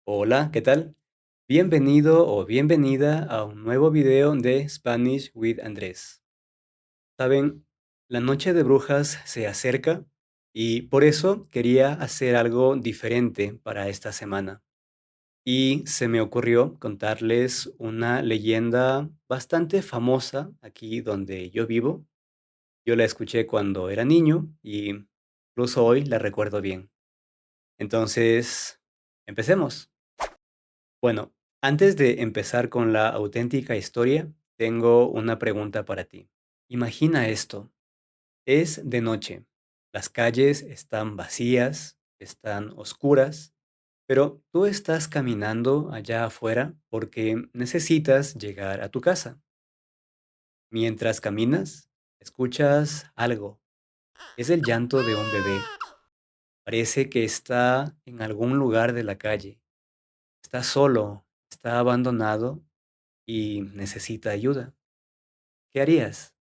Hola, ¿qué tal? Bienvenido o bienvenida a un nuevo video de Spanish with Andrés. Saben, la noche de brujas se acerca y por eso quería hacer algo diferente para esta semana. Y se me ocurrió contarles una leyenda bastante famosa aquí donde yo vivo. Yo la escuché cuando era niño y incluso hoy la recuerdo bien. Entonces, empecemos. Bueno, antes de empezar con la auténtica historia, tengo una pregunta para ti. Imagina esto, es de noche, las calles están vacías, están oscuras, pero tú estás caminando allá afuera porque necesitas llegar a tu casa. Mientras caminas, escuchas algo. Es el llanto de un bebé. Parece que está en algún lugar de la calle. Está solo, está abandonado y necesita ayuda. ¿Qué harías?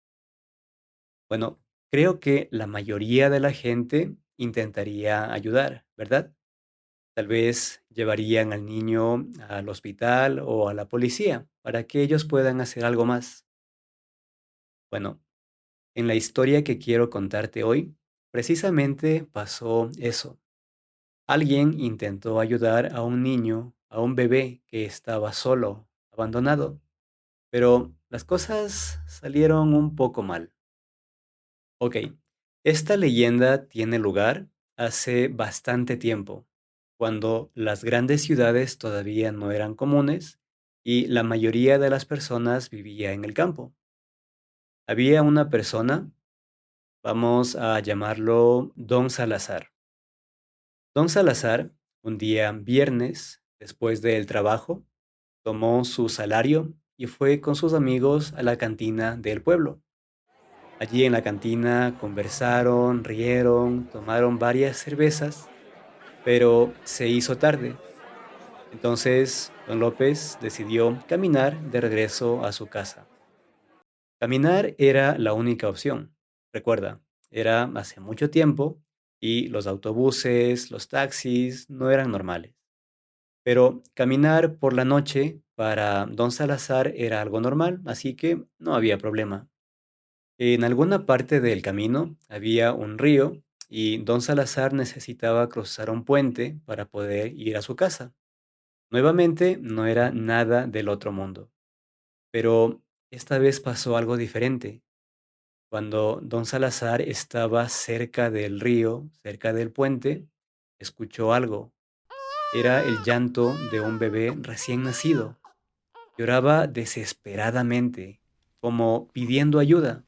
Bueno, creo que la mayoría de la gente intentaría ayudar, ¿verdad? Tal vez llevarían al niño al hospital o a la policía para que ellos puedan hacer algo más. Bueno, en la historia que quiero contarte hoy, precisamente pasó eso. Alguien intentó ayudar a un niño, a un bebé que estaba solo, abandonado, pero las cosas salieron un poco mal. Ok, esta leyenda tiene lugar hace bastante tiempo, cuando las grandes ciudades todavía no eran comunes y la mayoría de las personas vivía en el campo. Había una persona, vamos a llamarlo Don Salazar. Don Salazar, un día viernes, después del trabajo, tomó su salario y fue con sus amigos a la cantina del pueblo. Allí en la cantina conversaron, rieron, tomaron varias cervezas, pero se hizo tarde. Entonces, don López decidió caminar de regreso a su casa. Caminar era la única opción. Recuerda, era hace mucho tiempo y los autobuses, los taxis no eran normales. Pero caminar por la noche para don Salazar era algo normal, así que no había problema. En alguna parte del camino había un río y don Salazar necesitaba cruzar un puente para poder ir a su casa. Nuevamente, no era nada del otro mundo, pero esta vez pasó algo diferente. Cuando don Salazar estaba cerca del río, cerca del puente, escuchó algo. Era el llanto de un bebé recién nacido. Lloraba desesperadamente, como pidiendo ayuda.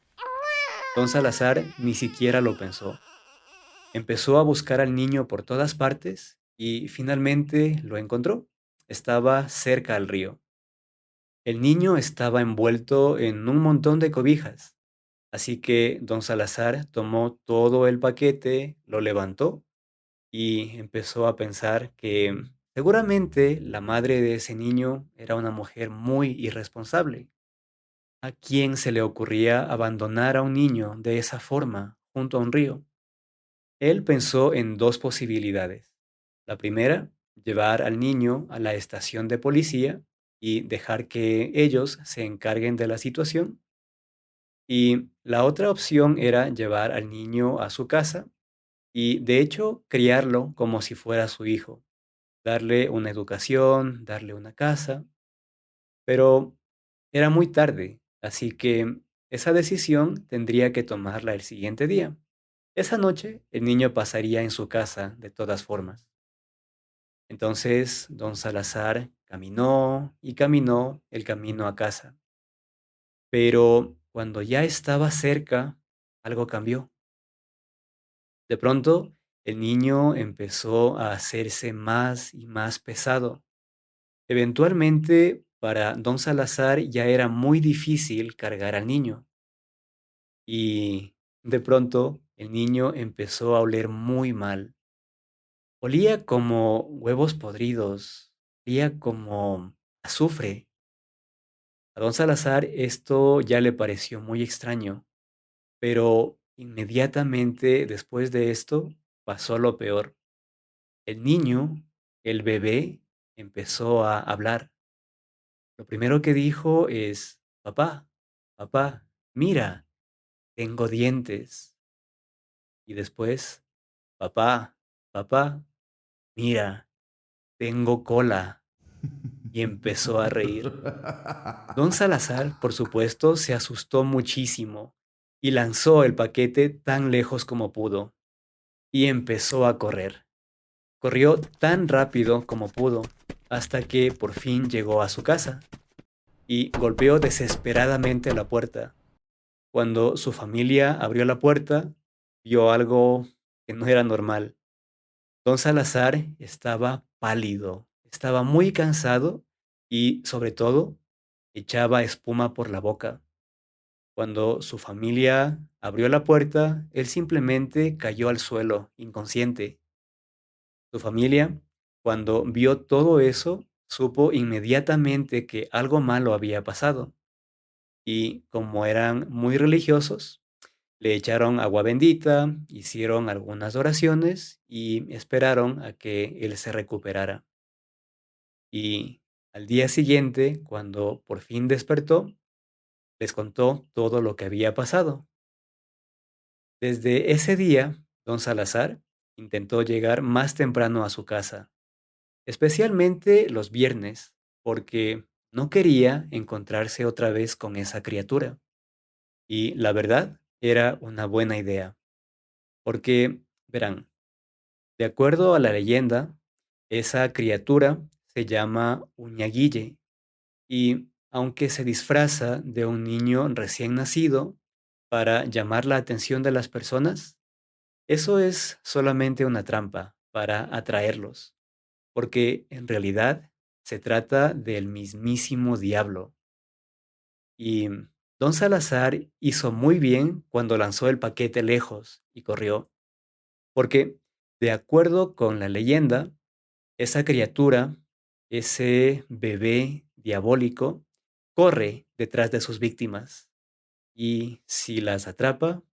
Don Salazar ni siquiera lo pensó. Empezó a buscar al niño por todas partes y finalmente lo encontró. Estaba cerca al río. El niño estaba envuelto en un montón de cobijas, así que don Salazar tomó todo el paquete, lo levantó y empezó a pensar que seguramente la madre de ese niño era una mujer muy irresponsable. ¿A quién se le ocurría abandonar a un niño de esa forma junto a un río? Él pensó en dos posibilidades. La primera, llevar al niño a la estación de policía y dejar que ellos se encarguen de la situación. Y la otra opción era llevar al niño a su casa y, de hecho, criarlo como si fuera su hijo, darle una educación, darle una casa. Pero era muy tarde, así que esa decisión tendría que tomarla el siguiente día. Esa noche el niño pasaría en su casa de todas formas. Entonces don Salazar caminó y caminó el camino a casa. Pero cuando ya estaba cerca, algo cambió. De pronto, el niño empezó a hacerse más y más pesado. Eventualmente, para don Salazar ya era muy difícil cargar al niño. Y de pronto, el niño empezó a oler muy mal. Olía como huevos podridos, olía como azufre. A don Salazar esto ya le pareció muy extraño, pero inmediatamente después de esto pasó lo peor. El niño, el bebé, empezó a hablar. Lo primero que dijo es, papá, papá, mira, tengo dientes. Y después, papá, papá, mira, tengo cola. Y empezó a reír. Don Salazar, por supuesto, se asustó muchísimo y lanzó el paquete tan lejos como pudo y empezó a correr. Corrió tan rápido como pudo hasta que por fin llegó a su casa y golpeó desesperadamente la puerta. Cuando su familia abrió la puerta, vio algo que no era normal. Don Salazar estaba pálido, estaba muy cansado y, sobre todo, echaba espuma por la boca. Cuando su familia abrió la puerta, él simplemente cayó al suelo, inconsciente. Su familia, cuando vio todo eso, supo inmediatamente que algo malo había pasado. Y como eran muy religiosos, le echaron agua bendita, hicieron algunas oraciones y esperaron a que él se recuperara. Y al día siguiente, cuando por fin despertó, les contó todo lo que había pasado. Desde ese día, don Salazar intentó llegar más temprano a su casa, especialmente los viernes, porque no quería encontrarse otra vez con esa criatura. Y la verdad, era una buena idea, porque, verán, de acuerdo a la leyenda, esa criatura se llama Uñaguille y, aunque se disfraza de un niño recién nacido para llamar la atención de las personas, eso es solamente una trampa para atraerlos, porque en realidad se trata del mismísimo diablo. Y don Salazar hizo muy bien cuando lanzó el paquete lejos y corrió, porque, de acuerdo con la leyenda, esa criatura, ese bebé diabólico, corre detrás de sus víctimas y si las atrapa,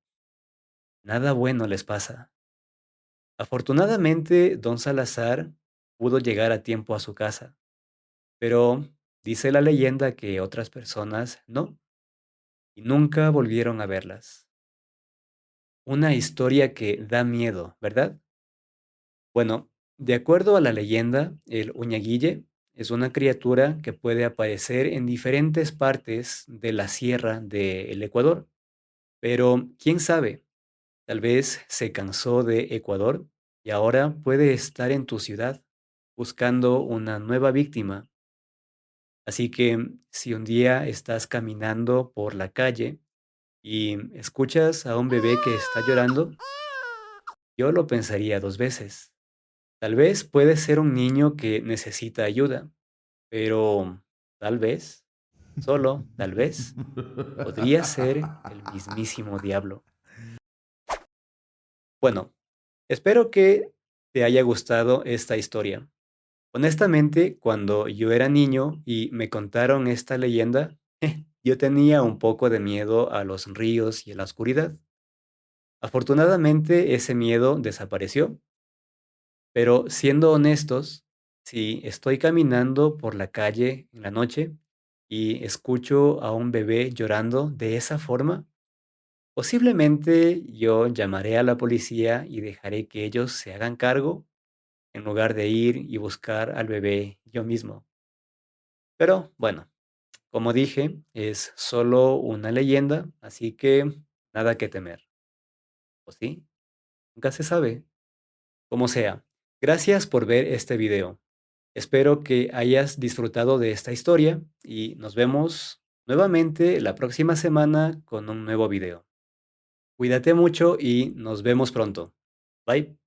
nada bueno les pasa. Afortunadamente, don Salazar pudo llegar a tiempo a su casa, pero dice la leyenda que otras personas no, y nunca volvieron a verlas. Una historia que da miedo, ¿verdad? Bueno, de acuerdo a la leyenda, el Uñaguille es una criatura que puede aparecer en diferentes partes de la sierra del Ecuador, pero quién sabe, tal vez se cansó de Ecuador y ahora puede estar en tu ciudad buscando una nueva víctima. Así que si un día estás caminando por la calle y escuchas a un bebé que está llorando, yo lo pensaría dos veces. Tal vez puede ser un niño que necesita ayuda, pero tal vez, solo tal vez, podría ser el mismísimo diablo. Bueno, espero que te haya gustado esta historia. Honestamente, cuando yo era niño y me contaron esta leyenda, yo tenía un poco de miedo a los ríos y a la oscuridad. Afortunadamente, ese miedo desapareció, pero siendo honestos, si estoy caminando por la calle en la noche y escucho a un bebé llorando de esa forma, posiblemente yo llamaré a la policía y dejaré que ellos se hagan cargo en lugar de ir y buscar al bebé yo mismo. Pero bueno, como dije, es solo una leyenda, así que nada que temer. ¿O sí? Nunca se sabe. Como sea, gracias por ver este video. Espero que hayas disfrutado de esta historia y nos vemos nuevamente la próxima semana con un nuevo video. Cuídate mucho y nos vemos pronto. Bye.